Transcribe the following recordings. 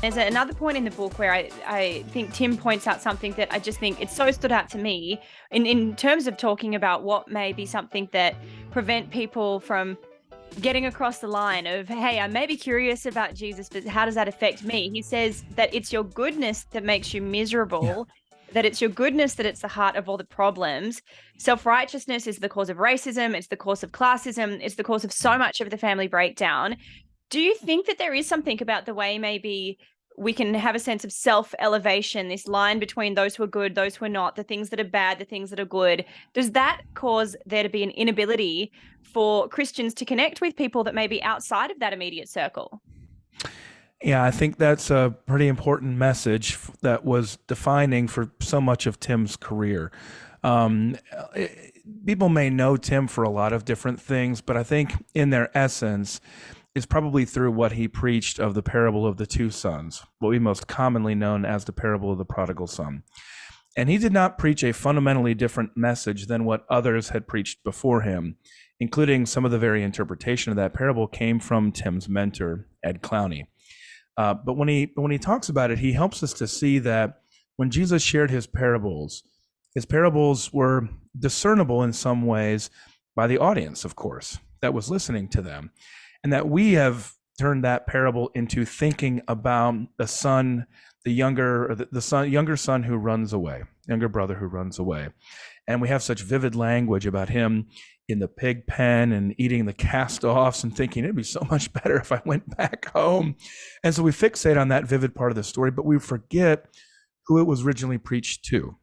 There's another point in the book where I think Tim points out something that I just think it's so stood out to me in terms of talking about what may be something that prevent people from getting across the line of, hey, I may be curious about Jesus, but how does that affect me? He says that it's your goodness that makes you Yeah. miserable, that it's your goodness that it's the heart of all the problems. Self-righteousness is the cause of racism, it's the cause of classism, it's the cause of so much of the family breakdown. Do you think that there is something about the way maybe we can have a sense of self-elevation, this line between those who are good, those who are not, the things that are bad, the things that are good? Does that cause there to be an inability for Christians to connect with people that may be outside of that immediate circle? Yeah, I think that's a pretty important message that was defining for so much of Tim's career. Um, People may know Tim for a lot of different things, but I think in their essence, is probably through what he preached of the parable of the two sons, what we most commonly known as the parable of the prodigal son. And he did not preach a fundamentally different message than what others had preached before him, including some of the very interpretation of that parable came from Tim's mentor, Ed Clowney. But when he talks about it, he helps us to see that when Jesus shared his parables were discernible in some ways by the audience, of course, that was listening to them, and that we have turned that parable into thinking about the son, the younger, or the son, younger son who runs away, younger brother who runs away, and we have such vivid language about him in the pig pen and eating the cast-offs and thinking it'd be so much better if I went back home. And so we fixate on that vivid part of the story, but we forget who it was originally preached to.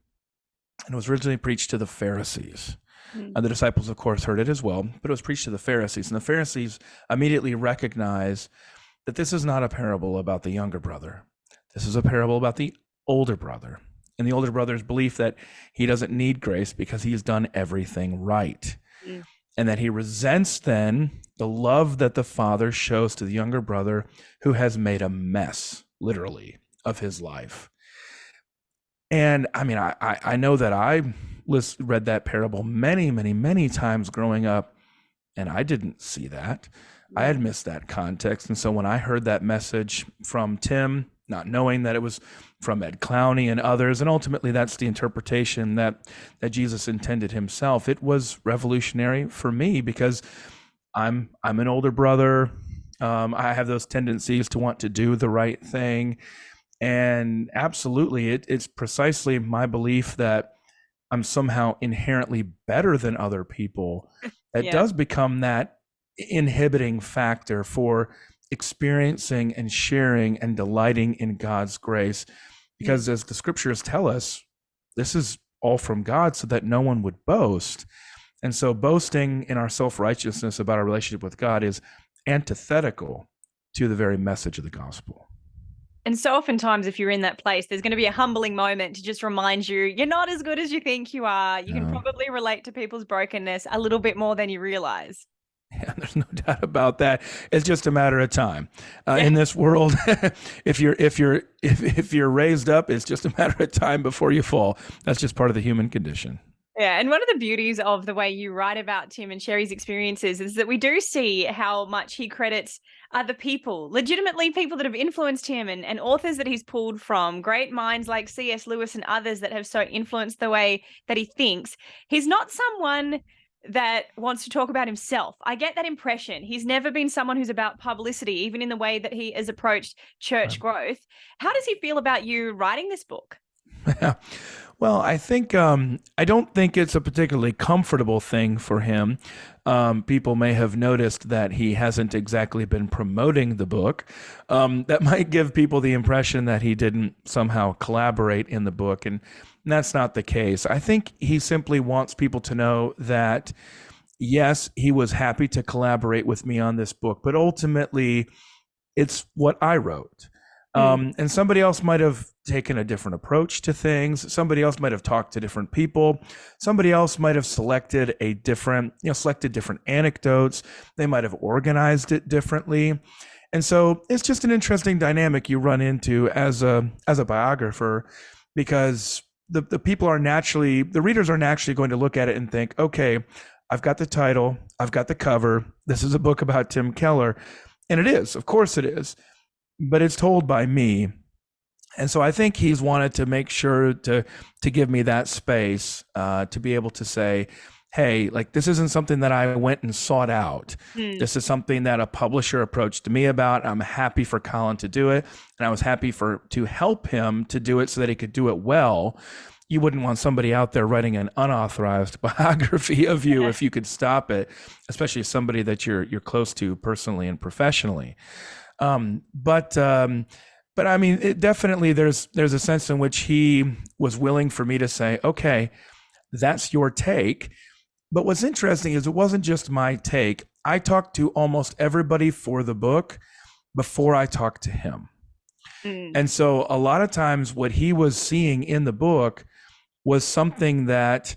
And it was originally preached to the Pharisees. The disciples, of course, heard it as well, but it was preached to the Pharisees. And the Pharisees immediately recognize that this is not a parable about the younger brother. This is a parable about the older brother. And the older brother's belief that he doesn't need grace because he's done everything right. Mm. And that he resents then the love that the father shows to the younger brother who has made a mess, literally, of his life. And I mean, I know that I read that parable many, many, many times growing up, and I didn't see that. I had missed that context. And so when I heard that message from Tim, not knowing that it was from Ed Clowney and others, and ultimately that's the interpretation that Jesus intended himself, it was revolutionary for me because I'm an older brother. I have those tendencies to want to do the right thing. And absolutely, it's precisely my belief that I'm somehow inherently better than other people that Yeah. does become that inhibiting factor for experiencing and sharing and delighting in God's grace. Because as the scriptures tell us, this is all from God so that no one would boast. And so boasting in our self-righteousness about our relationship with God is antithetical to the very message of the gospel. And so oftentimes, if you're in that place, there's going to be a humbling moment to just remind you, you're not as good as you think you are. You can No. probably relate to people's brokenness a little bit more than you realize. Yeah, there's no doubt about that. It's just a matter of time in this world. if you're raised up, it's just a matter of time before you fall. That's just part of the human condition. Yeah, and one of the beauties of the way you write about Tim and share his experiences is that we do see how much he credits other people, legitimately people that have influenced him and authors that he's pulled from, great minds like C.S. Lewis and others that have so influenced the way that he thinks. He's not someone that wants to talk about himself. I get that impression. He's never been someone who's about publicity, even in the way that he has approached church growth. How does he feel about you writing this book? Well, I think I don't think it's a particularly comfortable thing for him. People may have noticed that he hasn't exactly been promoting the book. That might give people the impression that he didn't somehow collaborate in the book, and that's not the case. I think he simply wants people to know that, yes, he was happy to collaborate with me on this book, but ultimately, it's what I wrote. And somebody else might have taken a different approach to things. Somebody else might have talked to different people. Somebody else might have selected different anecdotes. They might have organized it differently. And so it's just an interesting dynamic you run into as a biographer, because the readers are naturally going to look at it and think, okay, I've got the title, I've got the cover. This is a book about Tim Keller. And it is, of course it is. but it's told by me. And so I think he's wanted to make sure to give me that space to be able to say, hey, like this isn't something that I went and sought out. Mm. This is something that a publisher approached me about. I'm happy for Colin to do it, and I was happy to help him to do it so that he could do it well. You wouldn't want somebody out there writing an unauthorized biography of you if you could stop it, especially somebody that you're close to personally and professionally. Um, but um, but I mean, it definitely there's a sense in which he was willing for me to say, okay, that's your take. But what's interesting is it wasn't just my take. I talked to almost everybody for the book before I talked to him. Mm. And so a lot of times what he was seeing in the book was something that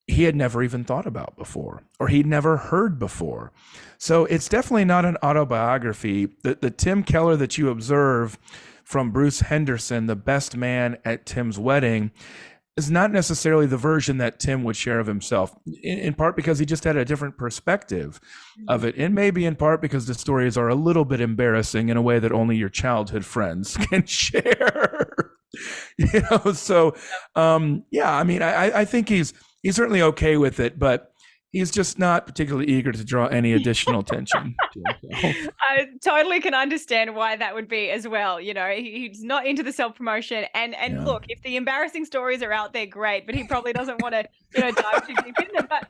he had never even thought about before or he'd never heard before. So it's definitely not an autobiography. The Tim Keller that you observe from Bruce Henderson, the best man at Tim's wedding, is not necessarily the version that Tim would share of himself, in part because he just had a different perspective of it. And maybe in part because the stories are a little bit embarrassing in a way that only your childhood friends can share. So yeah, I mean, I think he's certainly okay with it, but he's just not particularly eager to draw any additional attention to himself. I totally can understand why that would be as well. You know, he's not into the self-promotion, and Yeah. look, if the embarrassing stories are out there, great, but he probably doesn't want to, dive too deep in them. But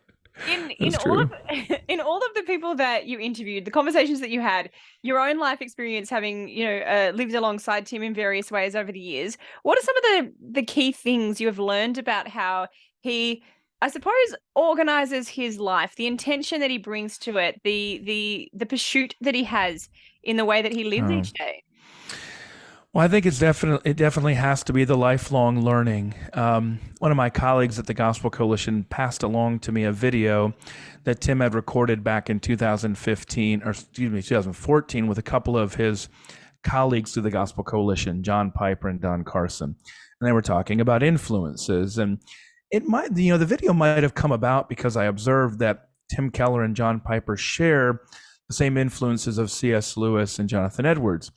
in That's all of true. in all of the people that you interviewed, the conversations that you had, your own life experience, having lived alongside Tim in various ways over the years, what are some of the key things you have learned about how he, I suppose, organizes his life, the intention that he brings to it, the pursuit that he has in the way that he lives Um, each day? Well, I think it definitely has to be the lifelong learning. One of my colleagues at the Gospel Coalition passed along to me a video that Tim had recorded back in 2015, or excuse me, 2014, with a couple of his colleagues through the Gospel Coalition, John Piper and Don Carson, and they were talking about influences. And it might, the video might have come about because I observed that Tim Keller and John Piper share the same influences of C.S. Lewis and Jonathan Edwards.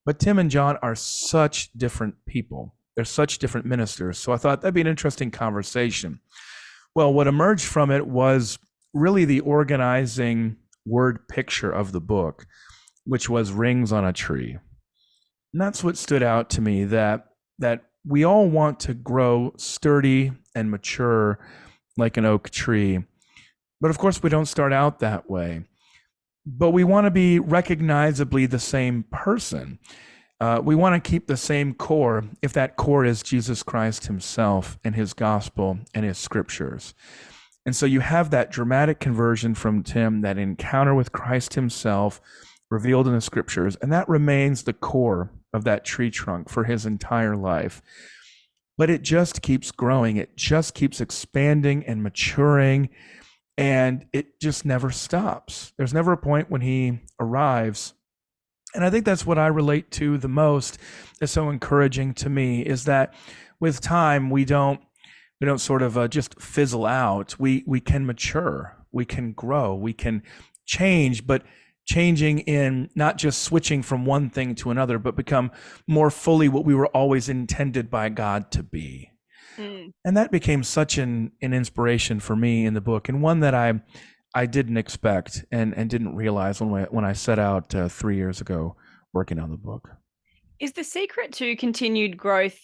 But Tim and John are such different people. They're such different ministers. So I thought that'd be an interesting conversation. Well, what emerged from it was really the organizing word picture of the book, which was rings on a tree. And that's what stood out to me, that we all want to grow sturdy and mature like an oak tree. But of course, we don't start out that way. But we want to be recognizably the same person. We want to keep the same core if that core is Jesus Christ himself and his gospel and his scriptures. And so you have that dramatic conversion from Tim, that encounter with Christ himself revealed in the scriptures, and that remains the core of that tree trunk for his entire life. But it just keeps growing. It just keeps expanding and maturing, and it just never stops. There's never a point when he arrives. And I think that's what I relate to the most, is so encouraging to me, is that with time we don't sort of just fizzle out. We can mature, we can grow, we can change, but changing in not just switching from one thing to another, but become more fully what we were always intended by God to be. Mm. And that became such an inspiration for me in the book, and one that I didn't expect and didn't realize when I set out 3 years ago working on the book. Is the secret to continued growth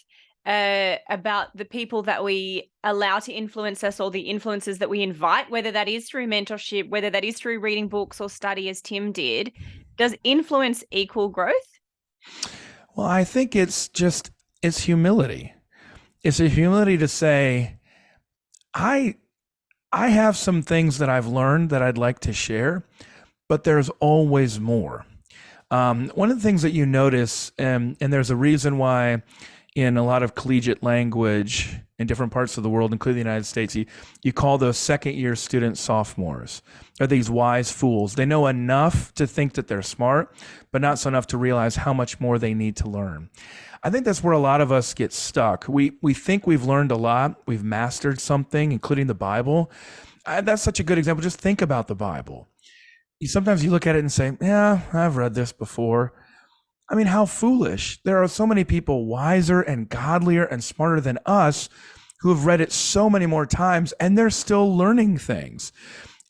about the people that we allow to influence us, or the influences that we invite, whether that is through mentorship, whether that is through reading books or study as Tim did? Does influence equal growth? Well, I think it's humility. It's a humility to say, I have some things that I've learned that I'd like to share, but there's always more. One of the things that you notice, and there's a reason why in a lot of collegiate language in different parts of the world, including the United States, you call those second year students sophomores. They're these wise fools. They know enough to think that they're smart, but not so enough to realize how much more they need to learn. I think that's where a lot of us get stuck. We think we've learned a lot. We've mastered something, including the Bible. That's such a good example. Just think about the Bible. Sometimes you look at it and say, yeah, I've read this before. I mean, how foolish. There are so many people wiser and godlier and smarter than us who have read it so many more times and they're still learning things.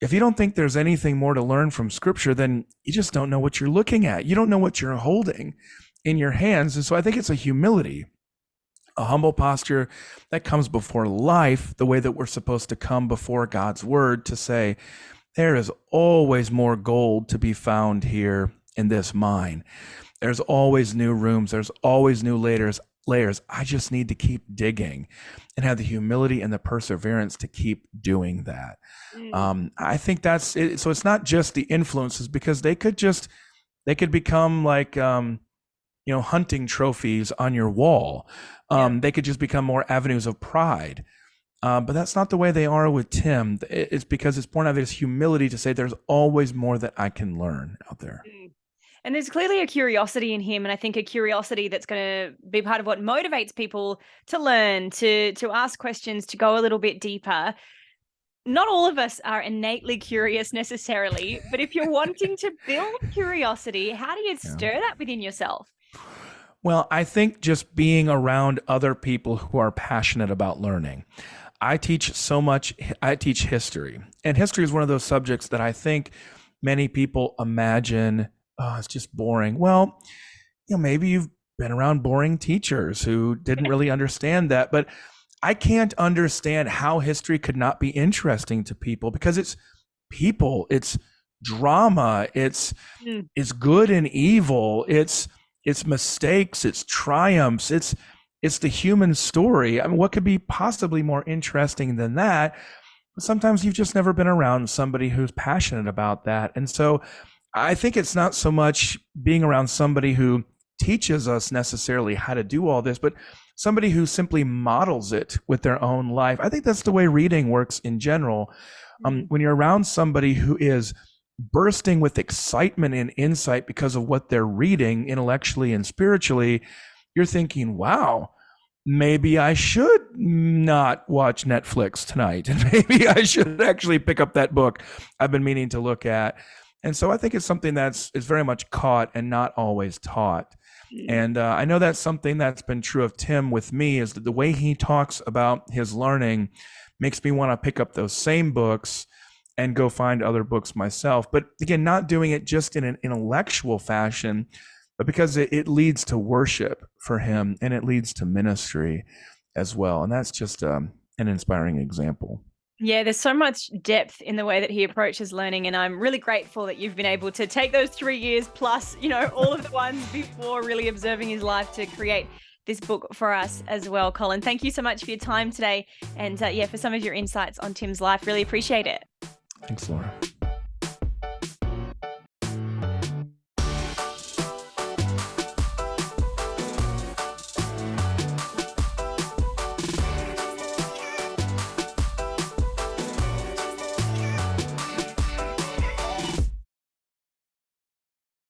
If you don't think there's anything more to learn from scripture, then you just don't know what you're looking at. You don't know what you're holding in your hands. And so I think it's a humility, a humble posture that comes before life, the way that we're supposed to come before God's word to say, there is always more gold to be found here in this mine. There's always new rooms. There's always new layers. I just need to keep digging and have the humility and the perseverance to keep doing that. I think that's it. So it's not just the influences, because they could become like, hunting trophies on your wall. They could just become more avenues of pride. But that's not the way they are with Tim. It's because it's born out of this humility to say there's always more that I can learn out there. And there's clearly a curiosity in him, and I think a curiosity that's going to be part of what motivates people to learn, to ask questions, to go a little bit deeper. Not all of us are innately curious necessarily, but if you're wanting to build curiosity, how do you stir that within yourself? Well, I think just being around other people who are passionate about learning. I teach history, and history is one of those subjects that I think many people imagine, oh, it's just boring. Well, maybe you've been around boring teachers who didn't really understand that, but I can't understand how history could not be interesting to people, because it's people, it's drama, it's good and evil, it's mistakes, it's triumphs, it's the human story. I mean, what could be possibly more interesting than that? But sometimes you've just never been around somebody who's passionate about that. And so I think it's not so much being around somebody who teaches us necessarily how to do all this, but somebody who simply models it with their own life. I think that's the way reading works in general. When you're around somebody who is bursting with excitement and insight because of what they're reading intellectually and spiritually, you're thinking, wow, maybe I should not watch Netflix tonight. And maybe I should actually pick up that book I've been meaning to look at. And so I think it's something is very much caught and not always taught. And I know that's something that's been true of Tim with me, is that the way he talks about his learning makes me want to pick up those same books and go find other books myself. But again, not doing it just in an intellectual fashion, but because it leads to worship for him, and it leads to ministry as well. And that's just an inspiring example. Yeah, there's so much depth in the way that he approaches learning, and I'm really grateful that you've been able to take those 3 years plus, all of the ones before really observing his life to create this book for us as well. Colin, thank you so much for your time today, and for some of your insights on Tim's life. Really appreciate it. Thanks, Laura.